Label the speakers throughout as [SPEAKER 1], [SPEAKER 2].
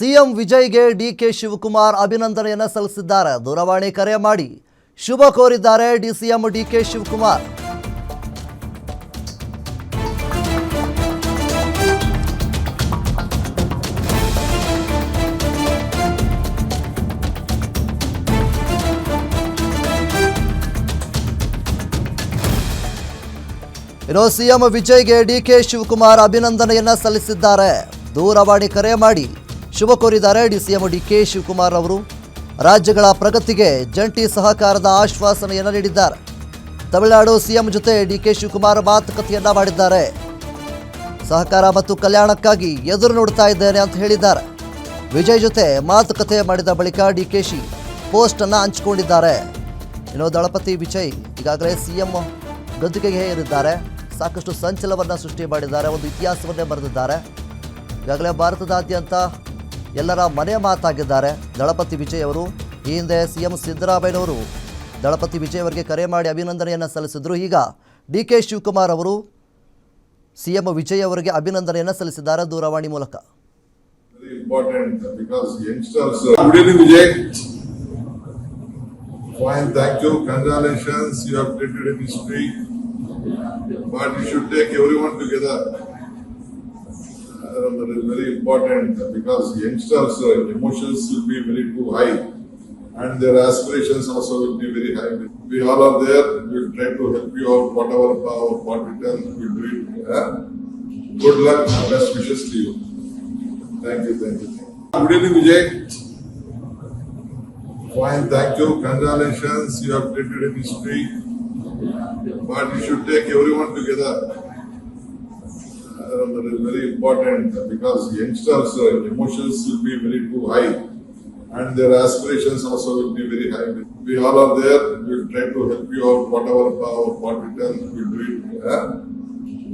[SPEAKER 1] CM ವಿಜಯ್ಗೆ DK Shivakumar ಅಭಿನಂದನೆಯನ್ನ ಸಲ್ಲಿಸಿದ್ದಾರೆ. ದೂರವಾಣಿ ಕರೆ ಮಾಡಿ ಶುಭ ಕೋರಿದ್ದಾರೆ ಸಿಎಂ ಡಿಕೆ ಶಿವಕುಮಾರ್. ಇನ್ನು ಸಿಎಂ ವಿಜಯ್ಗೆ ಡಿಕೆ ಶಿವಕುಮಾರ್ ಅಭಿನಂದನೆಯನ್ನ ಸಲ್ಲಿಸಿದ್ದಾರೆ. ದೂರವಾಣಿ ಕರೆ ಮಾಡಿ ಶುಭ ಕೋರಿದ್ದಾರೆ ಸಿಎಂ ಡಿಕೆ ಶಿವಕುಮಾರ್ ಅವರು. ರಾಜ್ಯಗಳ ಪ್ರಗತಿಗೆ ಜಂಟಿ ಸಹಕಾರದ ಆಶ್ವಾಸನೆಯನ್ನು ನೀಡಿದ್ದಾರೆ. ತಮಿಳುನಾಡು ಸಿಎಂ ಜೊತೆ ಡಿಕೆ ಶಿವಕುಮಾರ್ ಮಾತುಕತೆಯನ್ನ ಮಾಡಿದ್ದಾರೆ. ಸಹಕಾರ ಮತ್ತು ಕಲ್ಯಾಣಕ್ಕಾಗಿ ಎದುರು ನೋಡ್ತಾ ಇದ್ದೇನೆ ಅಂತ ಹೇಳಿದ್ದಾರೆ. ವಿಜಯ್ ಜೊತೆ ಮಾತುಕತೆ ಮಾಡಿದ ಬಳಿಕ ಡಿಕೆಶಿ ಪೋಸ್ಟ್ ಅನ್ನ ಹಂಚಿಕೊಂಡಿದ್ದಾರೆ. ಇನ್ನು ದಳಪತಿ ವಿಜಯ್ ಈಗಾಗಲೇ ಸಿಎಂ ಗದ್ದುಗೆಗೆ ಏರಿದ್ದಾರೆ. ಸಾಕಷ್ಟು ಸಂಚಲನವನ್ನು ಸೃಷ್ಟಿ ಮಾಡಿದ್ದಾರೆ. ಒಂದು ಇತಿಹಾಸವನ್ನೇ ಬರೆದಿದ್ದಾರೆ. ಈಗಾಗಲೇ ಭಾರತದಾದ್ಯಂತ ಎಲ್ಲರ ಮನೆ ಮಾತಾಗಿದ್ದಾರೆ ದಳಪತಿ ವಿಜಯ್ ಅವರು. ಈ ಹಿಂದೆ ಸಿಎಂ ಸಿದ್ದರಾಮಯ್ಯನವರು ದಳಪತಿ ವಿಜಯ್ ಅವರಿಗೆ ಕರೆ ಮಾಡಿ ಅಭಿನಂದನೆಯನ್ನು ಸಲ್ಲಿಸಿದ್ರು. ಈಗ ಡಿಕೆ ಶಿವಕುಮಾರ್ ಅವರು ಸಿಎಂ ವಿಜಯ್ ಅವರಿಗೆ ಅಭಿನಂದನೆಯನ್ನು ಸಲ್ಲಿಸಿದ್ದಾರೆ ದೂರವಾಣಿ ಮೂಲಕ.
[SPEAKER 2] Fine, thank you. Congratulations, you have created a history. But you should take everyone together. That is very important because youngsters' emotions will be very too high and their aspirations also will be very high. We all are there. We will try to help you out. Whatever what we tell, we will do it. Good luck and best wishes to you. Thank you. Thank you. Good evening, Vijay. Fine, thank you. Congratulations, you have created a history. But you should take everyone together. That is very important because youngsters' emotions will be very too high and their aspirations also will be very high. We all are there. We will try to help you out. Whatever what we tell, we will do it.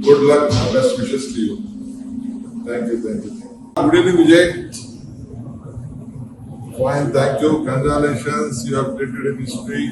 [SPEAKER 2] Good luck and best wishes to you. Thank you. Thank you. Good evening, Vijay. Fine, thank you. Congratulations, you have created a history.